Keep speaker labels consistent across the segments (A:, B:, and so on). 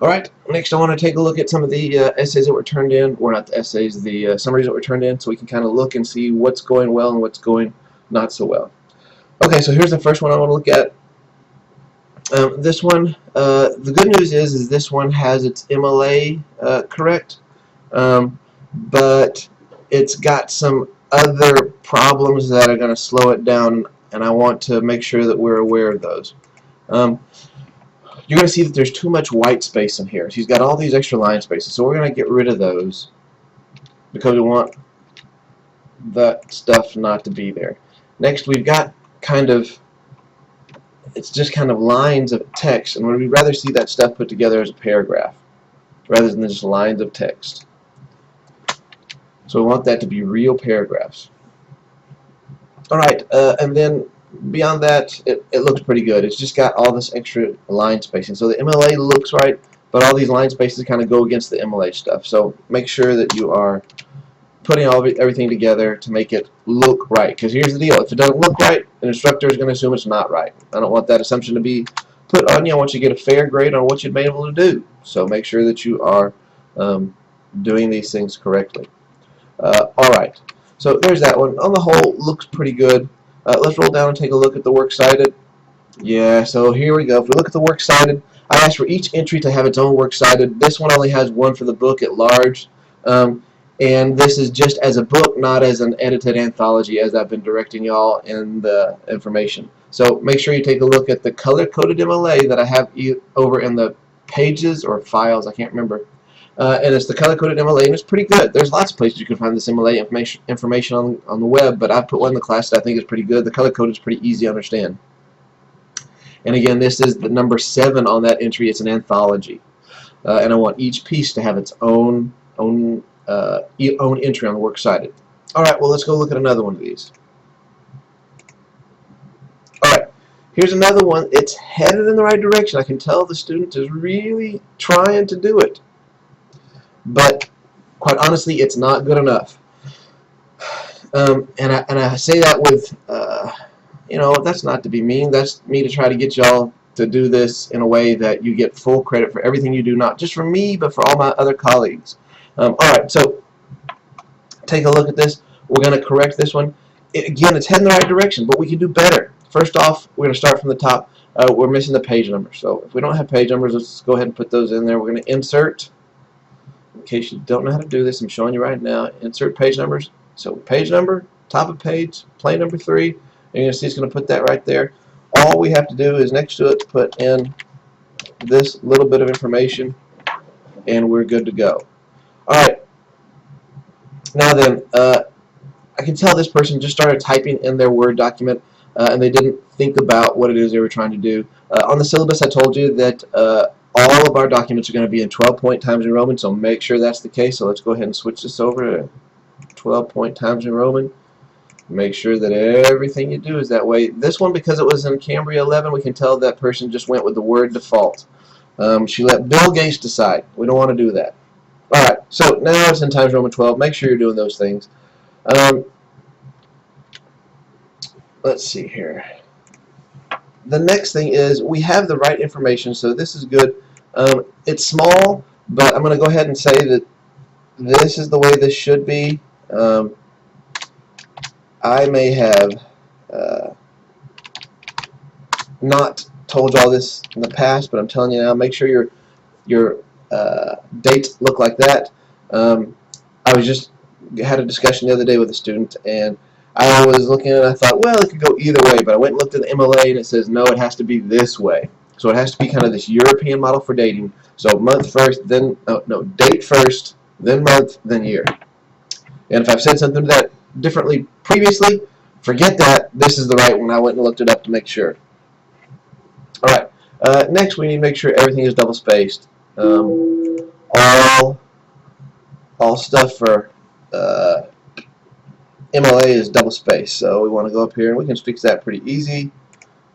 A: Alright, next I want to take a look at some of the essays that were turned in, or not the essays, the summaries that were turned in, so we can kind of look and see what's going well and what's going not so well. Okay, so here's the first one I want to look at. This one, the good news is this one has its MLA correct, but it's got some other problems that are going to slow it down, and I want to make sure that we're aware of those. You're going to see that there's too much white space in here. She's got all these extra line spaces, so we're going to get rid of those because we want that stuff not to be there. Next, we've got it's just kind of lines of text, and we'd rather see that stuff put together as a paragraph rather than just lines of text. So we want that to be real paragraphs. Alright, and then beyond that, it looks pretty good. It's just got all this extra line spacing. So the MLA looks right, but all these line spaces kind of go against the MLA stuff. So make sure that you are putting everything together to make it look right. Because here's the deal. If it doesn't look right, an instructor is going to assume it's not right. I don't want that assumption to be put on you. I want you to get a fair grade on what you've been able to do. So make sure that you are doing these things correctly. Alright, so there's that one. On the whole, looks pretty good. Let's roll down and take a look at the works cited. Yeah, so here we go. If we look at the works cited, I asked for each entry to have its own works cited. This one only has one for the book at large. And this is just as a book, not as an edited anthology, as I've been directing y'all in the information. So make sure you take a look at the color-coded MLA that I have over in the pages or files, I can't remember. And it's the color-coded MLA, and it's pretty good. There's lots of places you can find this MLA information on the web, but I put one in the class that I think is pretty good. The color-code is pretty easy to understand. And again, this is the number 7 on that entry. It's an anthology. And I want each piece to have its own entry on the works cited. Alright, well, let's go look at another one of these. Alright, here's another one. It's headed in the right direction. I can tell the student is really trying to do it. But quite honestly, it's not good enough. And I say that with, you know, that's not to be mean. That's me to try to get y'all to do this in a way that you get full credit for everything you do, not just for me, but for all my other colleagues. Alright, so take a look at this. We're going to correct this one. Again, it's heading in the right direction, but we can do better. First off, we're going to start from the top. We're missing the page numbers. So if we don't have page numbers, let's go ahead and put those in there. We're going to insert. In case you don't know how to do this, I'm showing you right now. Insert page numbers. So page number, top of page, plain number 3. And you're going to see it's going to put that right there. All we have to do is next to it put in this little bit of information, and we're good to go. Alright, now then, I can tell this person just started typing in their Word document, and they didn't think about what it is they were trying to do. On the syllabus, I told you that all of our documents are going to be in 12-point Times New Roman, so make sure that's the case. So let's go ahead and switch this over to 12-point Times New Roman. Make sure that everything you do is that way. This one, because it was in Cambria 11, we can tell that person just went with the Word default. She let Bill Gates decide. We don't want to do that. Alright, so now it's in Times New Roman 12. Make sure you're doing those things. Let's see here. The next thing is we have the right information, so this is good. It's small, but I'm going to go ahead and say that this is the way this should be. I may have not told you all this in the past, but I'm telling you now, make sure your dates look like that. I was just had a discussion the other day with a student, and I was looking and I thought, well, it could go either way, but I went and looked at the MLA, and it says, no, it has to be this way. So it has to be kind of this European model for dating. So month first, then, no, date first, then month, then year. And if I've said something that differently previously, forget that. This is the right one. I went and looked it up to make sure. Alright, next we need to make sure everything is double spaced. All stuff for MLA is double spaced, so we want to go up here and we can fix that pretty easy.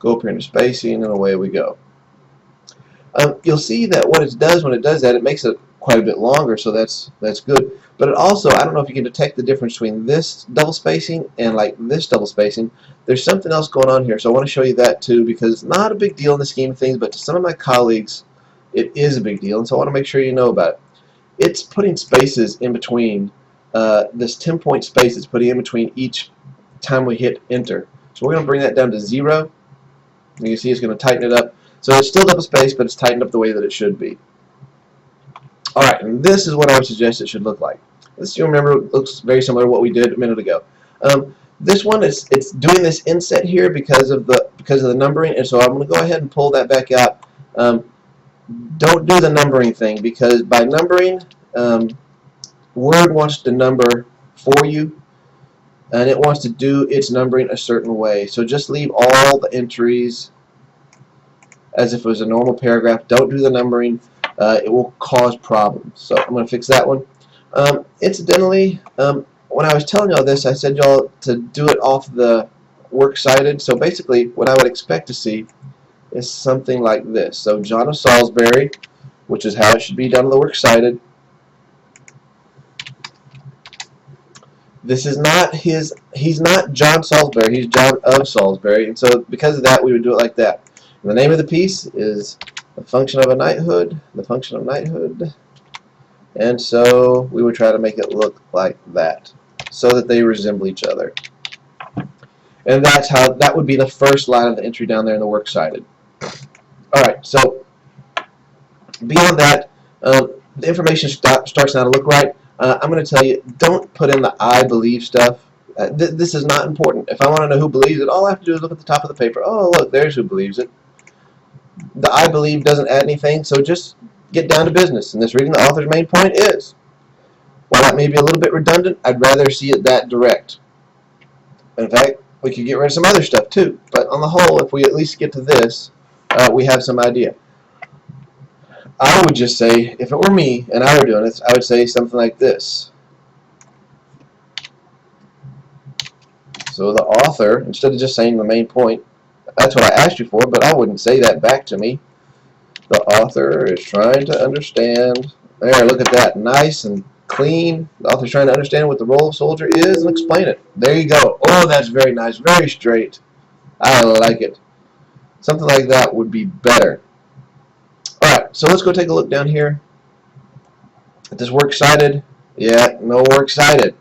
A: Go up here into spacing, and away we go. You'll see that what it does when it does that, it makes it quite a bit longer, so that's good. But it also, I don't know if you can detect the difference between this double spacing and like this double spacing. There's something else going on here, so I want to show you that too, because it's not a big deal in the scheme of things, but to some of my colleagues, it is a big deal, and so I want to make sure you know about it. It's putting spaces in between, this 10-point space it's putting in between each time we hit enter. So we're going to bring that down to 0. You can see it's going to tighten it up. So it's still double space, but it's tightened up the way that it should be. Alright, and this is what I would suggest it should look like. This, you remember, looks very similar to what we did a minute ago. This one it's doing this inset here because of the numbering, and so I'm going to go ahead and pull that back out. Don't do the numbering thing, because by numbering, Word wants to number for you, and it wants to do its numbering a certain way. So just leave all the entries as if it was a normal paragraph. Don't do the numbering. It will cause problems. So I'm going to fix that one. Incidentally, when I was telling y'all this, I said y'all to do it off the works cited. So basically, what I would expect to see is something like this. So John of Salisbury, which is how it should be done on the works cited. This is not he's not John Salisbury, he's John of Salisbury, and so because of that we would do it like that. And the name of the piece is The Function of a Knighthood, The Function of Knighthood, and so we would try to make it look like that, so that they resemble each other. And that would be the first line of the entry down there in the works cited. Alright, so beyond that, the information starts now to look right. I'm going to tell you, don't put in the I believe stuff. This is not important. If I want to know who believes it, all I have to do is look at the top of the paper. Oh, look, there's who believes it. The I believe doesn't add anything, so just get down to business. In this reading, the author's main point is, while that may be a little bit redundant, I'd rather see it that direct. In fact, we could get rid of some other stuff too, but on the whole, if we at least get to this, we have some idea. I would just say, if it were me and I were doing this, I would say something like this. So the author, instead of just saying the main point, that's what I asked you for, but I wouldn't say that back to me. The author is trying to understand. There, look at that. Nice and clean. The author's trying to understand what the role of soldier is and explain it. There you go. Oh, that's very nice. Very straight. I like it. Something like that would be better. Alright, so let's go take a look down here at this works cited. Yeah, no works cited.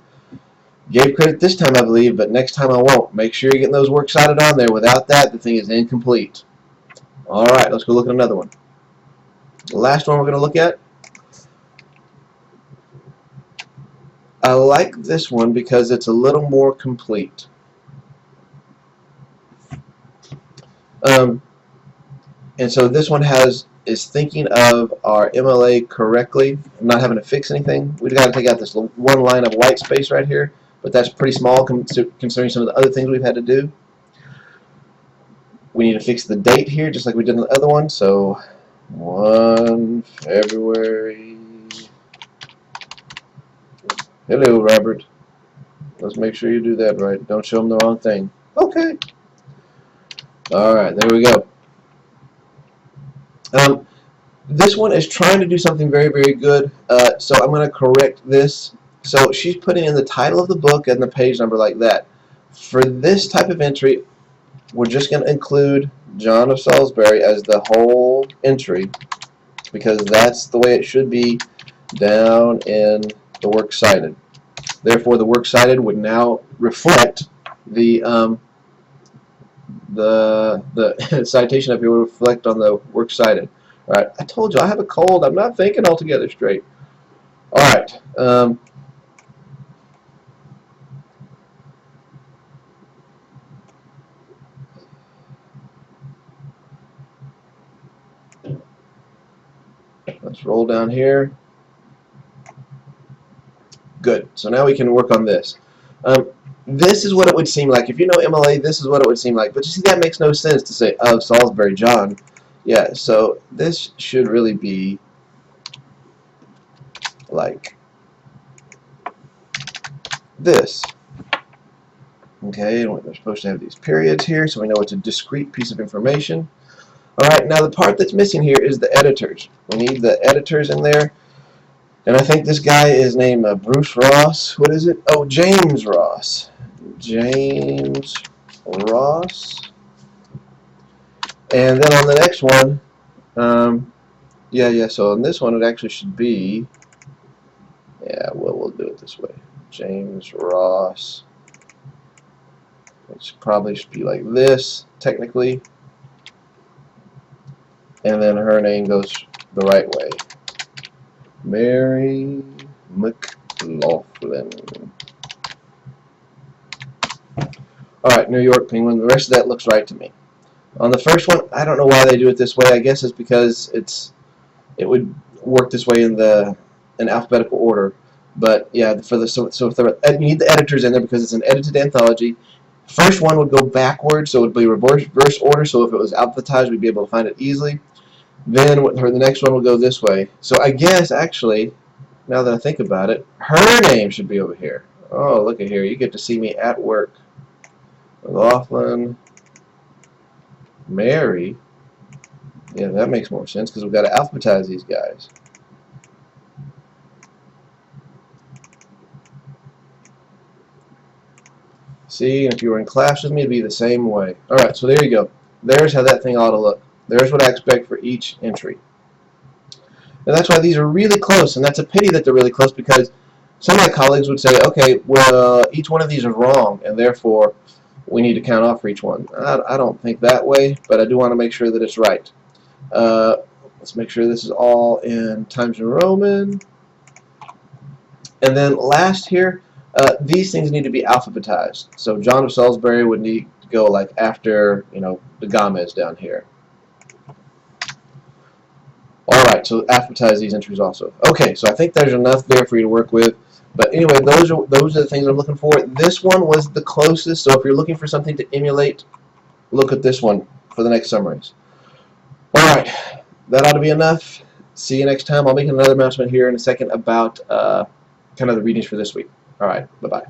A: Gave credit this time, I believe, but next time I won't. Make sure you're getting those works cited on there. Without that, the thing is incomplete. Alright, let's go look at another one. The last one we're going to look at. I like this one because it's a little more complete. And so this one is thinking of our MLA correctly, not having to fix anything. We've got to take out this one line of white space right here, but that's pretty small considering some of the other things we've had to do. We need to fix the date here, just like we did in the other one. So 1 February. Hello, Robert. Let's make sure you do that right. Don't show them the wrong thing. Okay. Alright, there we go. This one is trying to do something very, very good, so I'm going to correct this. So she's putting in the title of the book and the page number like that. For this type of entry, we're just going to include John of Salisbury as the whole entry, because that's the way it should be down in the works cited. Therefore, the works cited would now reflect the citation up here will reflect on the works cited. Alright, I told you I have a cold. I'm not thinking altogether straight. Alright. Let's roll down here. Good. So now we can work on this. This is what it would seem like. If you know MLA, this is what it would seem like. But you see, that makes no sense to say of Salisbury John. Yeah, so this should really be like this. Okay, and we're supposed to have these periods here, so we know it's a discrete piece of information. Alright, now the part that's missing here is the editors. We need the editors in there. And I think this guy is named Bruce Ross. What is it? Oh, James Ross. James Ross. And then on the next one, Yeah. So on this one, it actually should be. Yeah, we'll do it this way. James Ross. Which probably should be like this, technically. And then her name goes the right way. Mary McLaughlin. Alright, New York Penguin. The rest of that looks right to me. On the first one, I don't know why they do it this way. I guess it's because it would work this way in alphabetical order. But yeah, for the you need the editors in there because it's an edited anthology. First one would go backwards, so it would be reverse order. So if it was alphabetized, we'd be able to find it easily. Then the next one will go this way. So I guess actually, now that I think about it, her name should be over here. Oh, look at here. You get to see me at work. McLaughlin, Mary. Yeah, that makes more sense because we've got to alphabetize these guys. See, and if you were in class with me, it'd be the same way. Alright, so there you go. There's how that thing ought to look. There's what I expect for each entry. And that's why these are really close, and that's a pity that they're really close because some of my colleagues would say, okay, well, each one of these is wrong, and therefore we need to count off for each one. I don't think that way, but I do want to make sure that it's right. Let's make sure this is all in Times New Roman. And then last here, these things need to be alphabetized. So John of Salisbury would need to go like after, the Gamma down here. Alright, so alphabetize these entries also. Okay, so I think there's enough there for you to work with. But anyway, those are the things I'm looking for. This one was the closest, so if you're looking for something to emulate, look at this one for the next summaries. Alright, that ought to be enough. See you next time. I'll make another announcement here in a second about kind of the readings for this week. Alright, bye-bye.